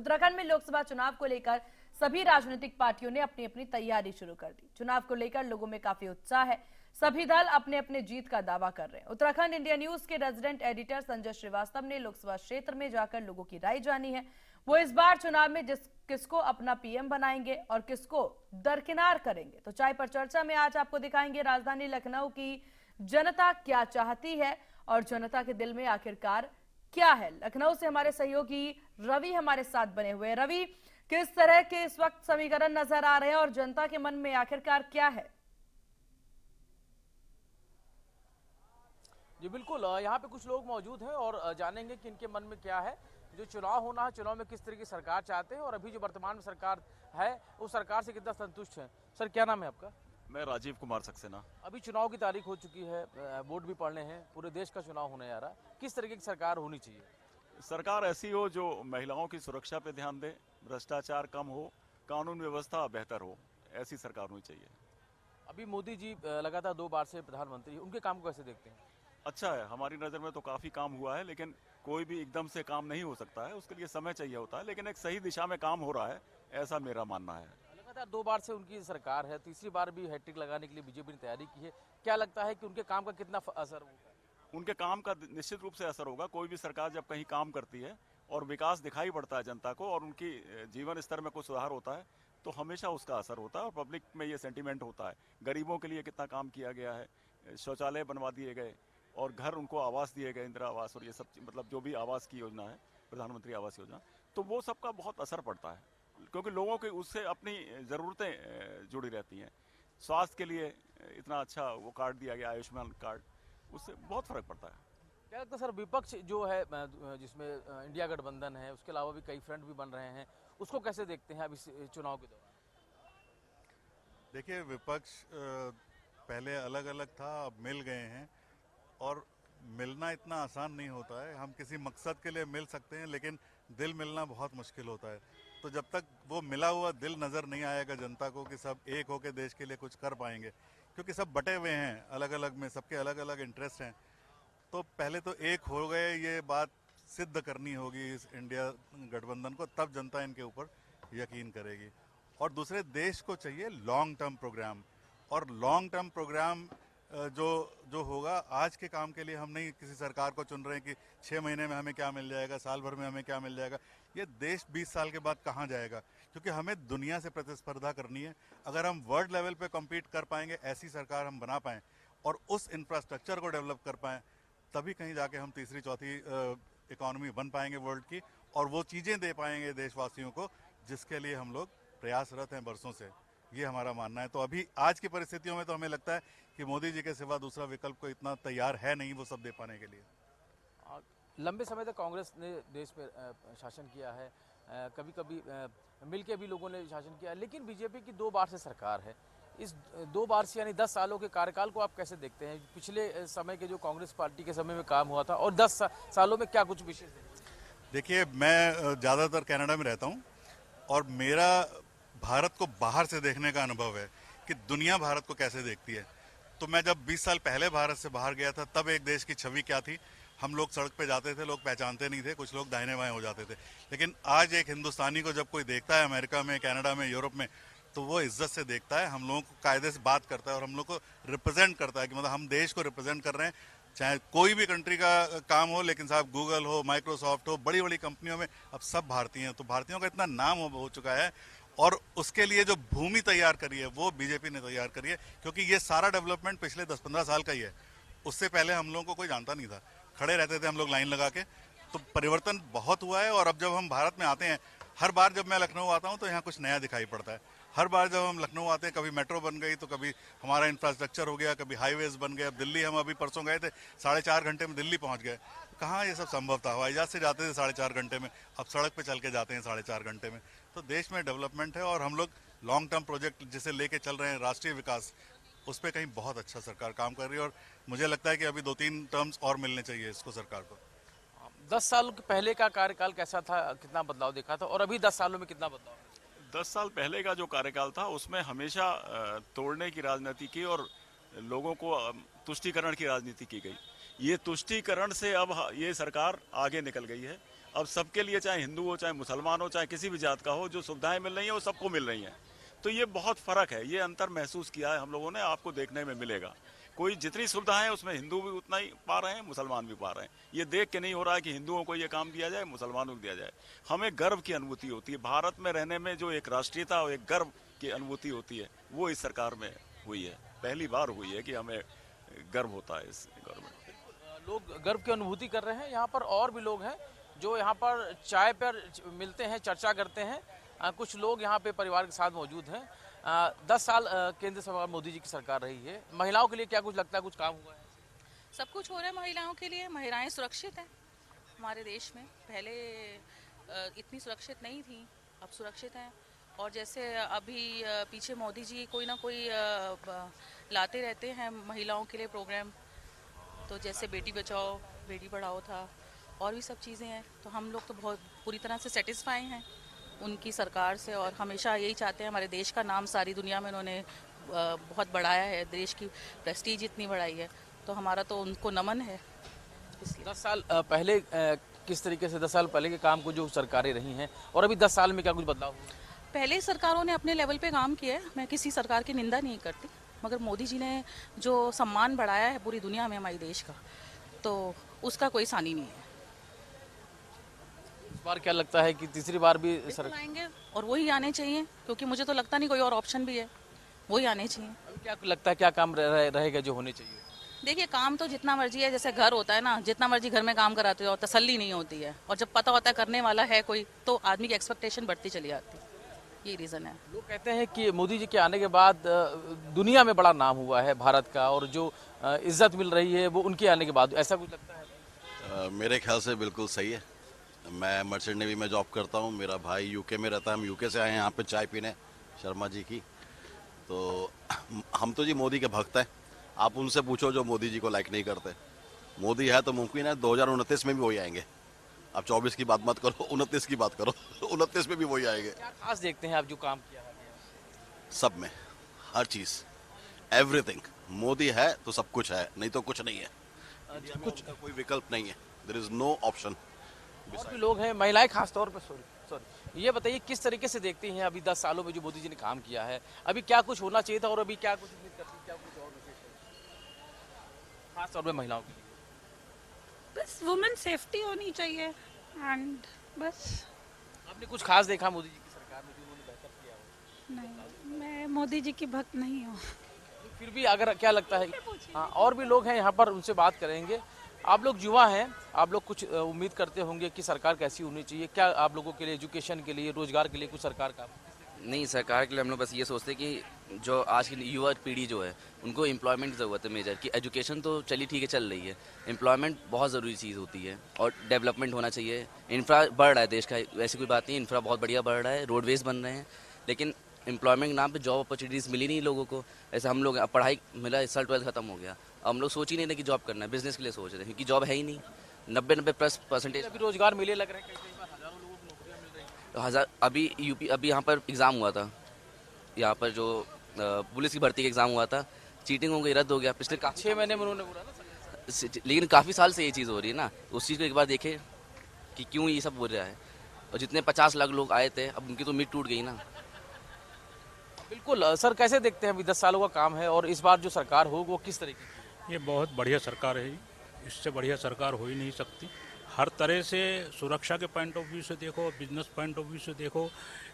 उत्तराखंड में लोकसभा चुनाव को लेकर सभी राजनीतिक पार्टियों ने अपनी अपनी तैयारी शुरू कर दी। चुनाव को लेकर लोगों में काफी उत्साह है। सभी दल अपने अपने जीत का दावा कर रहे हैं। उत्तराखंड इंडिया न्यूज के रेजिडेंट एडिटर संजय श्रीवास्तव ने लोकसभा क्षेत्र में जाकर लोगों की राय जानी है। वो इस बार चुनाव में किसको अपना पीएम बनाएंगे और किसको दरकिनार करेंगे। तो चाय पर चर्चा में आज आपको दिखाएंगे राजधानी लखनऊ की जनता क्या चाहती है और जनता के दिल में आखिरकार क्या है। लखनऊ से हमारे सहयोगी रवि हमारे साथ बने हुए हैं। रवि, किस तरह के इस वक्त समीकरण नजर आ रहे हैं और जनता के मन में आखिरकार क्या है? जी बिल्कुल, यहाँ पे कुछ लोग मौजूद हैं और जानेंगे कि इनके मन में क्या है। जो चुनाव होना है, चुनाव में किस तरह की सरकार चाहते हैं और अभी जो वर्तमान में सरकार है उस सरकार से कितना संतुष्ट है। सर, क्या नाम है आपका? मैं राजीव कुमार सक्सेना। अभी चुनाव की तारीख हो चुकी है, वोट भी पड़ने हैं, पूरे देश का चुनाव होने जा रहा है। किस तरीके की सरकार होनी चाहिए? सरकार ऐसी हो जो महिलाओं की सुरक्षा पे ध्यान दे, भ्रष्टाचार कम हो, कानून व्यवस्था बेहतर हो, ऐसी सरकार होनी चाहिए। अभी मोदी जी लगातार 2 बार से प्रधानमंत्री, उनके काम को कैसे देखते हैं? अच्छा है, हमारी नज़र में तो काफ़ी काम हुआ है, लेकिन कोई भी एकदम से काम नहीं हो सकता है, उसके लिए समय चाहिए होता है, लेकिन एक सही दिशा में काम हो रहा है, ऐसा मेरा मानना है। लगातार 2 बार से उनकी सरकार है, तीसरी बार भी हैट्रिक लगाने के लिए बीजेपी ने तैयारी की है। क्या लगता है कि उनके काम का कितना असर होगा? उनके काम का निश्चित रूप से असर होगा। कोई भी सरकार जब कहीं काम करती है और विकास दिखाई पड़ता है जनता को और उनकी जीवन स्तर में कुछ सुधार होता है तो हमेशा उसका असर होता है और पब्लिक में ये सेंटीमेंट होता है। गरीबों के लिए कितना काम किया गया है, शौचालय बनवा दिए गए और घर उनको आवास दिए गए, इंदिरा आवास और ये सब, मतलब जो भी आवास की योजना है, प्रधानमंत्री आवास योजना, तो वो सबका बहुत असर पड़ता है क्योंकि लोगों की उससे अपनी ज़रूरतें जुड़ी रहती हैं। स्वास्थ्य के लिए इतना अच्छा वो कार्ड दिया गया, आयुष्मान कार्ड, उससे बहुत फर्क पड़ता है। क्या लगता है सर, विपक्ष जो है जिसमें इंडिया गठबंधन है, उसके अलावा भी कई फ्रंट भी बन रहे हैं, उसको कैसे देखते हैं अभी चुनाव के दौरान? देखिए, विपक्ष पहले अलग अलग था, अब मिल गए हैं और मिलना इतना आसान नहीं होता है। हम किसी मकसद के लिए मिल सकते हैं लेकिन दिल मिलना बहुत मुश्किल होता है। तो जब तक वो मिला हुआ दिल नज़र नहीं आएगा जनता को कि सब एक होकर देश के लिए कुछ कर पाएंगे, क्योंकि सब बटे हुए हैं अलग अलग में, सबके अलग अलग इंटरेस्ट हैं, तो पहले तो एक हो गए, ये बात सिद्ध करनी होगी इस इंडिया गठबंधन को, तब जनता इनके ऊपर यकीन करेगी। और दूसरे, देश को चाहिए लॉन्ग टर्म प्रोग्राम, और लॉन्ग टर्म प्रोग्राम जो होगा, आज के काम के लिए हम नहीं किसी सरकार को चुन रहे हैं कि 6 महीने में हमें क्या मिल जाएगा, साल भर में हमें क्या मिल जाएगा। ये देश 20 साल के बाद कहाँ जाएगा, क्योंकि हमें दुनिया से प्रतिस्पर्धा करनी है। अगर हम वर्ल्ड लेवल पे कम्पीट कर पाएंगे, ऐसी सरकार हम बना पाएँ और उस इंफ्रास्ट्रक्चर को डेवलप कर पाएँ, तभी कहीं जाके हम तीसरी चौथी इकॉनमी बन पाएंगे वर्ल्ड की, और वो चीज़ें दे पाएंगे देशवासियों को जिसके लिए हम लोग प्रयासरत हैं बरसों से। ये हमारा मानना है। तो अभी आज की परिस्थितियों में तो हमें लगता है कि मोदी जी के सिवा दूसरा विकल्प को इतना तैयार है नहीं वो सब दे पाने के लिए। लंबे समय तक कांग्रेस ने देश पे शासन किया है, कभी कभी मिलके भी लोगों ने शासन किया, लेकिन बीजेपी की 2 बार से सरकार है। इस 2 बार से यानी 10 सालों के कार्यकाल को आप कैसे देखते हैं? पिछले समय के जो कांग्रेस पार्टी के समय में काम हुआ था और 10 सालों में क्या कुछ विशेष? देखिए, मैं ज़्यादातर कनाडा में रहता हूँ और मेरा भारत को बाहर से देखने का अनुभव है कि दुनिया भारत को कैसे देखती है। तो मैं जब 20 साल पहले भारत से बाहर गया था, तब एक देश की छवि क्या थी, हम लोग सड़क पे जाते थे, लोग पहचानते नहीं थे, कुछ लोग दाहिने बाएं हो जाते थे। लेकिन आज एक हिंदुस्तानी को जब कोई देखता है अमेरिका में, कनाडा में, यूरोप में, तो वो इज्जत से देखता है, हम लोगों को कायदे से बात करता है और हम लोग को रिप्रेजेंट करता है कि मतलब हम देश को रिप्रेजेंट कर रहे हैं। चाहे कोई भी कंट्री का काम हो, लेकिन साहब गूगल हो, माइक्रोसॉफ्ट हो, बड़ी बड़ी कंपनियों में अब सब भारतीय हैं। तो भारतीयों का इतना नाम हो चुका है और उसके लिए जो भूमि तैयार करी है वो बीजेपी ने तैयार करी है, क्योंकि ये सारा डेवलपमेंट पिछले 10-15 साल का ही है। उससे पहले हम लोगों को कोई जानता नहीं था, खड़े रहते थे हम लोग लाइन लगा के। तो परिवर्तन बहुत हुआ है और अब जब हम भारत में आते हैं, हर बार जब मैं लखनऊ आता हूँ तो यहाँ कुछ नया दिखाई पड़ता है। हर बार जब हम लखनऊ आते हैं, कभी मेट्रो बन गई तो कभी हमारा इंफ्रास्ट्रक्चर हो गया, कभी हाईवेज बन गए। अब दिल्ली हम अभी परसों गए थे, 4.5 घंटे में दिल्ली पहुँच गए। कहाँ ये सब संभव था? हवाई जहाज से जाते थे 4.5 घंटे में, अब सड़क पे चल के जाते हैं 4.5 घंटे में। तो देश में डेवलपमेंट है और हम लोग लॉन्ग टर्म प्रोजेक्ट जिसे लेके चल रहे हैं, राष्ट्रीय विकास, उस पर कहीं बहुत अच्छा सरकार काम कर रही है और मुझे लगता है कि अभी 2-3 टर्म्स और मिलने चाहिए इसको सरकार को। 10 साल पहले का कार्यकाल कैसा था, कितना बदलाव देखा था और अभी 10 सालों में कितना बदलाव? 10 साल पहले का जो कार्यकाल था उसमें हमेशा तोड़ने की राजनीति की और लोगों को तुष्टीकरण की राजनीति की गई। ये तुष्टीकरण से अब ये सरकार आगे निकल गई है अब सबके लिए, चाहे हिंदू हो, चाहे मुसलमान हो, चाहे किसी भी जात का हो, जो सुविधाएं मिल रही हैं वो सबको मिल रही हैं। तो ये बहुत फर्क है, ये अंतर महसूस किया है हम लोगों ने, आपको देखने में मिलेगा। कोई जितनी सुविधाएं है उसमें हिंदू भी उतना ही पा रहे हैं, मुसलमान भी पा रहे हैं। ये देख के नहीं हो रहा है कि हिंदुओं को ये काम दिया जाए, मुसलमानों को दिया जाए। हमें गर्व की अनुभूति होती है, भारत में रहने में जो एक राष्ट्रीयता और एक गर्व की अनुभूति होती है, वो इस सरकार में हुई है। पहली बार हुई है कि हमें गर्व होता है इस गवर्नमेंट। लोग गर्व की अनुभूति कर रहे हैं। यहाँ पर और भी लोग हैं जो यहाँ पर चाय पर मिलते हैं, चर्चा करते हैं। कुछ लोग यहाँ पे परिवार के साथ मौजूद हैं। 10 साल केंद्र सरकार मोदी जी की सरकार रही है, महिलाओं के लिए क्या कुछ लगता है, कुछ काम हुआ है? सब कुछ हो रहा है महिलाओं के लिए। महिलाएं सुरक्षित हैं हमारे देश में, पहले इतनी सुरक्षित नहीं थी, अब सुरक्षित हैं। और जैसे अभी पीछे मोदी जी कोई ना कोई लाते रहते हैं महिलाओं के लिए प्रोग्राम, तो जैसे बेटी बचाओ बेटी पढ़ाओ था, और भी सब चीज़ें हैं। तो हम लोग तो बहुत पूरी तरह से सेटिस्फाई हैं उनकी सरकार से, और हमेशा यही चाहते हैं। हमारे देश का नाम सारी दुनिया में उन्होंने बहुत बढ़ाया है, देश की प्रेस्टीज इतनी बढ़ाई है, तो हमारा तो उनको नमन है। इसलिए 10 साल पहले किस तरीके से 10 साल पहले के काम को जो सरकारें रही हैं और अभी 10 साल में क्या कुछ बदलाव हुआ? पहले सरकारों ने अपने लेवल पे काम किया है, मैं किसी सरकार की निंदा नहीं करती, मगर मोदी जी ने जो सम्मान बढ़ाया है पूरी दुनिया में हमारे देश का, तो उसका कोई सानी नहीं है। इस बार क्या लगता है कि तीसरी बार भी बिल्कुल आएंगे, और वही आने चाहिए, क्योंकि मुझे तो लगता नहीं कोई और ऑप्शन भी है, वही आने चाहिए। अभी क्या लगता है क्या काम रहेगा जो होने चाहिए? देखिए, काम तो जितना मर्जी है, जैसे घर होता है ना, जितना मर्जी घर में काम कराते हो तसल्ली नहीं होती है, और जब पता होता है करने वाला है कोई, तो आदमी की एक्सपेक्टेशन बढ़ती चली जाती है। ये रीज़न है। लोग कहते हैं कि मोदी जी के आने के बाद दुनिया में बड़ा नाम हुआ है भारत का, और जो इज्जत मिल रही है वो उनके आने के बाद, ऐसा कुछ लगता है? मेरे ख्याल से बिल्कुल सही है। मैं मर्चेंट नेवी में जॉब करता हूँ, मेरा भाई यूके में रहता है, हम यूके से आए हैं यहाँ पे चाय पीने शर्मा जी की। तो हम तो जी मोदी के भक्त हैं। आप उनसे पूछो जो मोदी जी को लाइक नहीं करते। मोदी है तो मुमकिन है 2029 में भी वही आएंगे। आप 24 की बात मत करो, 29 की बात करो, 29 में भी वही आएंगे। क्या खास देखते हैं आप जो काम किया है? सब में, हर चीज़, एवरीथिंग। मोदी है तो सब कुछ है, नहीं तो कुछ नहीं है। कुछ का कोई विकल्प नहीं है, देयर इज नो ऑप्शन। और भी लोग हैं, महिलाएं खास तौर पे, सॉरी, ये बताइए किस तरीके से देखती हैं अभी 10 सालों में जो मोदी जी ने काम किया है, अभी क्या कुछ होना चाहिए था और अभी क्या कुछ उम्मीद करती हैं, क्या कुछ और विशेष है खास तौर पे महिलाओं के लिए? बस वुमेन सेफ्टी होनी चाहिए, एंड बस। आपने कुछ खास देखा मोदी जी की सरकार में जो उन्होंने बेहतर किया हो? नहीं, मैं मोदी जी की भक्त नहीं हूँ। फिर भी अगर क्या लगता है, हाँ और भी लोग हैं यहाँ पर, उनसे बात करेंगे। आप लोग युवा हैं, आप लोग कुछ उम्मीद करते होंगे कि सरकार कैसी होनी चाहिए, क्या आप लोगों के लिए एजुकेशन के लिए, रोजगार के लिए कुछ सरकार का? नहीं, सरकार के लिए हम लोग बस ये सोचते हैं कि जो आज की युवा पीढ़ी जो है उनको एम्प्लॉयमेंट की ज़रूरत है मेजर, कि एजुकेशन तो चली ठीक है चल रही है, एम्प्लॉयमेंट बहुत ज़रूरी चीज़ होती है, और डेवलपमेंट होना चाहिए। इंफ्रा बढ़ रहा है देश का, ऐसी कोई बात नहीं, इंफ्रा बहुत बढ़िया बढ़ रहा है, रोडवेज बन रहे हैं, लेकिन एम्प्लॉयमेंट के नाम पे जॉब अपॉर्चुनिटीज़ मिली नहीं लोगों को। ऐसे हम लोग, अब पढ़ाई मिला, इस साल 12th खत्म हो गया, अब हम लोग सोच ही नहीं रहे कि जॉब करना है, बिजनेस के लिए सोच रहे हैं, क्योंकि जॉब है ही नहीं। 90-90+% अभी रोजगार मेले लग रहे हैं, कई बार हजारों लोगों को नौकरियां मिल रही हैं। अभी यूपी, अभी यहाँ पर एग्ज़ाम हुआ था, यहाँ पर जो पुलिस की भर्ती का एग्ज़ाम हुआ था, चीटिंग हो गई, रद्द हो गया पिछले 6 महीने में उन्होंने बोला ना। लेकिन काफ़ी साल से ये चीज़ हो रही है ना, उस चीज़ को एक बार देखे कि क्यों ये सब हो रहा है। और जितने 50 लाख लोग आए थे, अब उनकी तो उम्मीद टूट गई ना। बिल्कुल सर, कैसे देखते हैं अभी 10 सालों का काम है और इस बार जो सरकार हो वो किस तरीके की? ये बहुत बढ़िया सरकार है, इससे बढ़िया सरकार हो ही नहीं सकती। हर तरह से, सुरक्षा के पॉइंट ऑफ व्यू से देखो, बिजनेस पॉइंट ऑफ व्यू से देखो,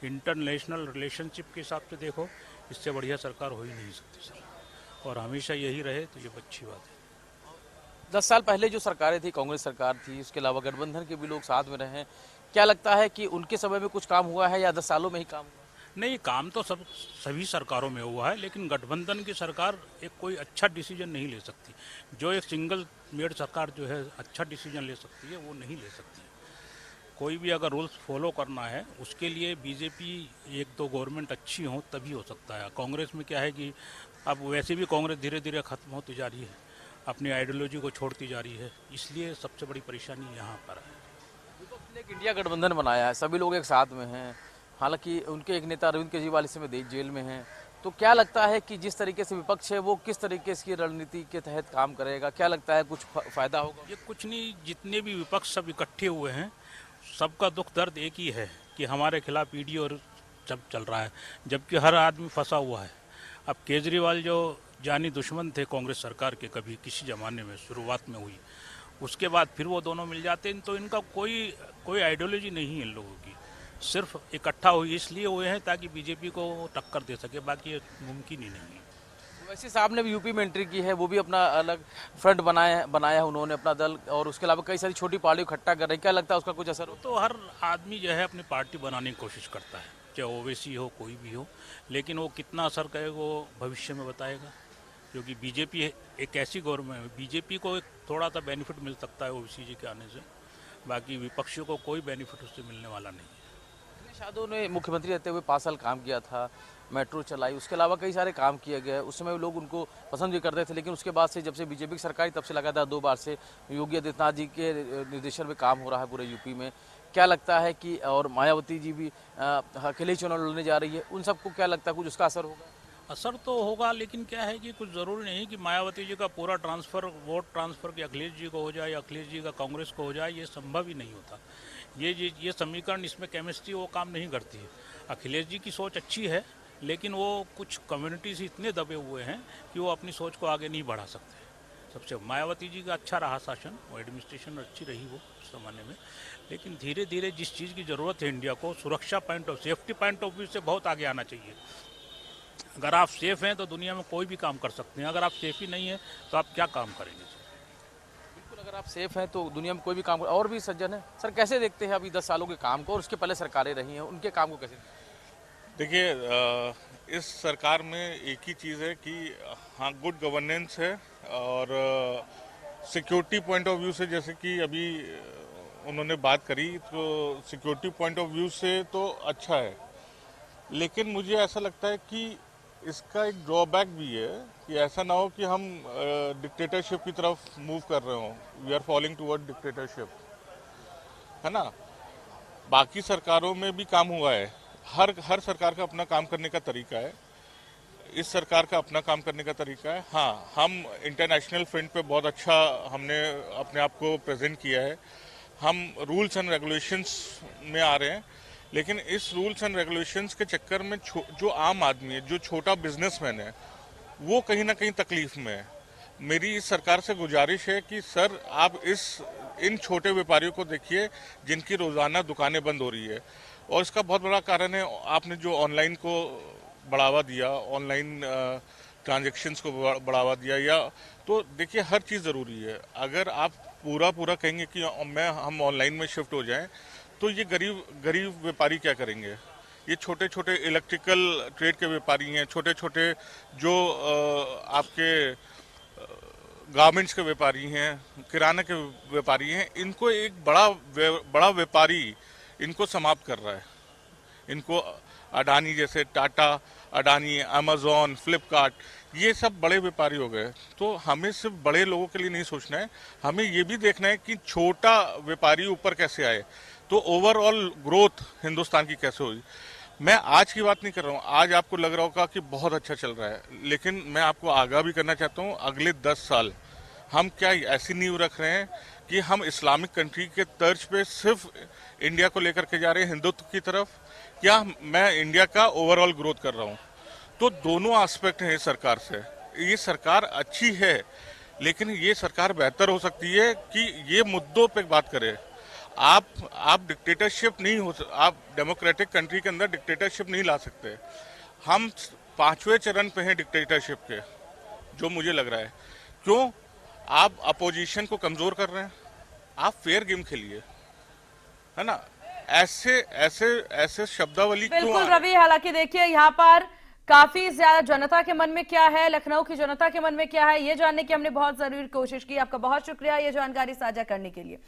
इंटरनेशनल रिलेशनशिप के हिसाब से देखो, इससे बढ़िया सरकार हो ही नहीं सकती सर। और हमेशा यही रहे तो ये अच्छी बात है। 10 साल पहले जो सरकारें थी, कांग्रेस सरकार थी, उसके अलावा गठबंधन के भी लोग साथ में रहे हैं, क्या लगता है कि उनके समय में कुछ काम हुआ है या 10 सालों में ही काम हुआ? नहीं, काम तो सभी सरकारों में हुआ है, लेकिन गठबंधन की सरकार एक कोई अच्छा डिसीजन नहीं ले सकती। जो एक सिंगल मेड सरकार जो है अच्छा डिसीजन ले सकती है, वो नहीं ले सकती। कोई भी अगर रूल्स फॉलो करना है, उसके लिए बीजेपी 1-2 गवर्नमेंट अच्छी हो तभी हो सकता है। कांग्रेस में क्या है कि अब वैसे भी कांग्रेस धीरे धीरे खत्म होती जा रही है, अपनी आइडियोलॉजी को छोड़ती जा रही है, इसलिए सबसे बड़ी परेशानी यहाँ पर है। विपक्ष ने एक इंडिया गठबंधन बनाया है, सभी लोग एक साथ में हैं, हालांकि उनके एक नेता अरविंद केजरीवाल इस समय जेल में हैं, तो क्या लगता है कि जिस तरीके से विपक्ष है वो किस तरीके की रणनीति के तहत काम करेगा, क्या लगता है कुछ फायदा होगा? ये कुछ नहीं, जितने भी विपक्ष सब इकट्ठे हुए हैं, सबका दुख दर्द एक ही है कि हमारे खिलाफ ईडी और सब चल रहा है, जबकि हर आदमी फंसा हुआ है। अब केजरीवाल जो जानी दुश्मन थे कांग्रेस सरकार के, कभी किसी ज़माने में शुरुआत में हुई, उसके बाद फिर वो दोनों मिल जाते हैं, तो इनका कोई आइडियोलॉजी नहीं है इन लोगों की। सिर्फ इकट्ठा हुई इसलिए हुए हैं ताकि बीजेपी को टक्कर दे सके, बाकी ये मुमकिन ही नहीं है। वैसे साहब ने भी यूपी में एंट्री की है, वो भी अपना अलग फ्रंट बनाया है उन्होंने अपना दल, और उसके अलावा कई सारी छोटी पार्टियों इकट्ठा कर रहे हैं। क्या लगता है उसका कुछ असर हो? तो हर आदमी जो है अपनी पार्टी बनाने की कोशिश करता है, चाहे ओवैसी हो कोई भी हो, लेकिन वो कितना असर करेगा वो भविष्य में बताएगा। क्योंकि बीजेपी एक ऐसी गवर्नमेंट है, बीजेपी को एक थोड़ा सा बेनिफिट मिल सकता है ओवैसी जी के आने से, बाकी विपक्षियों को कोई बेनिफिट उससे मिलने वाला नहीं है। अखिलेश यादव ने मुख्यमंत्री रहते हुए 5 साल काम किया था, मेट्रो चलाई, उसके अलावा कई सारे काम किए गए। उस समय लोग उनको पसंद भी करते थे, लेकिन उसके बाद से जब से बीजेपी की सरकार तब से लगातार 2 बार से योगी आदित्यनाथ जी के निर्देशन में काम हो रहा है पूरे यूपी में। क्या लगता है कि, और मायावती जी भी अकेले चुनाव लड़ने जा रही है, उन सबको क्या लगता है कुछ उसका असर होगा? असर तो होगा, लेकिन क्या है कि कुछ ज़रूरी नहीं कि मायावती जी का पूरा ट्रांसफ़र, वोट ट्रांसफ़र कि अखिलेश जी को हो जाए या अखिलेश जी का कांग्रेस को हो जाए, ये संभव ही नहीं होता। ये समीकरण, इसमें केमिस्ट्री वो काम नहीं करती है। अखिलेश जी की सोच अच्छी है, लेकिन वो कुछ कम्युनिटी से इतने दबे हुए हैं कि वो अपनी सोच को आगे नहीं बढ़ा सकते। सबसे मायावती जी का अच्छा रहा शासन, वो एडमिनिस्ट्रेशन अच्छी रही वो उस ज़माने में, लेकिन धीरे धीरे जिस चीज़ की ज़रूरत है इंडिया को, सुरक्षा point of, safety point of view से बहुत आगे आना चाहिए। अगर आप सेफ हैं तो दुनिया में कोई भी काम कर सकते हैं, अगर आप सेफ ही नहीं है तो आप क्या काम करेंगे? बिल्कुल, अगर आप सेफ हैं तो दुनिया में कोई भी काम और भी सज्जन है। सर कैसे देखते हैं अभी 10 सालों के काम को, और उसके पहले सरकारें रही हैं, उनके काम को कैसे? देखिए, इस सरकार में एक ही चीज़ है कि हाँ, गुड गवर्नेंस है, और सिक्योरिटी पॉइंट ऑफ व्यू से, जैसे कि अभी उन्होंने बात करी, तो सिक्योरिटी पॉइंट ऑफ व्यू से तो अच्छा है, लेकिन मुझे ऐसा लगता है कि इसका एक ड्रॉबैक भी है कि ऐसा ना हो कि हम डिक्टेटरशिप की तरफ मूव कर रहे हों, we are following toward dictatorship, है ना। बाकी सरकारों में भी काम हुआ है, हर सरकार का अपना काम करने का तरीका है, इस सरकार का अपना काम करने का तरीका है। हाँ, हम इंटरनेशनल फ्रंट पे बहुत अच्छा हमने अपने आप को प्रेजेंट किया है, हम रूल्स एंड रेगुलेशंस में आ रहे हैं, लेकिन इस रूल्स एंड रेगुलेशंस के चक्कर में जो आम आदमी है, जो छोटा बिजनेसमैन है, वो कहीं ना कहीं तकलीफ में है। मेरी इस सरकार से गुजारिश है कि सर, आप इन छोटे व्यापारियों को देखिए जिनकी रोज़ाना दुकानें बंद हो रही है, और इसका बहुत बड़ा कारण है आपने जो ऑनलाइन को बढ़ावा दिया, ऑनलाइन ट्रांजैक्शंस को बढ़ावा दिया, या तो देखिए हर चीज़ ज़रूरी है। अगर आप पूरा कहेंगे कि हम ऑनलाइन में शिफ्ट हो जाएं, तो ये गरीब व्यापारी क्या करेंगे? ये छोटे छोटे इलेक्ट्रिकल ट्रेड के व्यापारी हैं, छोटे छोटे जो आपके गारमेंट्स के व्यापारी हैं, किराना के व्यापारी हैं, इनको एक बड़ा व्यापारी इनको समाप्त कर रहा है। इनको अडानी जैसे, टाटा, अडानी, अमेजोन, फ्लिपकार्ट, ये सब बड़े व्यापारी हो गए। तो हमें सिर्फ बड़े लोगों के लिए नहीं सोचना है, हमें ये भी देखना है कि छोटा व्यापारी ऊपर कैसे आए, तो ओवरऑल ग्रोथ हिंदुस्तान की कैसे हुई। मैं आज की बात नहीं कर रहा हूँ, आज आपको लग रहा होगा कि बहुत अच्छा चल रहा है, लेकिन मैं आपको आगाह भी करना चाहता हूँ, अगले 10 साल हम क्या ऐसी नींव रख रहे हैं कि हम इस्लामिक कंट्री के तर्ज पे सिर्फ इंडिया को लेकर के जा रहे हैं हिंदुत्व की तरफ, क्या मैं इंडिया का ओवरऑल ग्रोथ कर रहा हूँ। तो दोनों एस्पेक्ट हैं इस सरकार से। ये सरकार अच्छी है, लेकिन ये सरकार बेहतर हो सकती है कि ये मुद्दों पे बात करे। आप डिक्टेटरशिप नहीं हो, आप डेमोक्रेटिक कंट्री के अंदर डिक्टेटरशिप नहीं ला सकते। हम 5वें चरण पे हैं डिक्टेटरशिप के, जो मुझे लग रहा है। क्यों? आप अपोजिशन को कमजोर कर रहे हैं, आप फेयर गेम खेलिए, है ना। ऐसे शब्दावली क्यों? बिल्कुल रवि, हालांकि देखिए यहाँ पर काफी ज्यादा जनता के मन में क्या है, लखनऊ की जनता के मन में क्या है, ये जानने की हमने बहुत जरूरी कोशिश की। आपका बहुत शुक्रिया ये जानकारी साझा करने के लिए।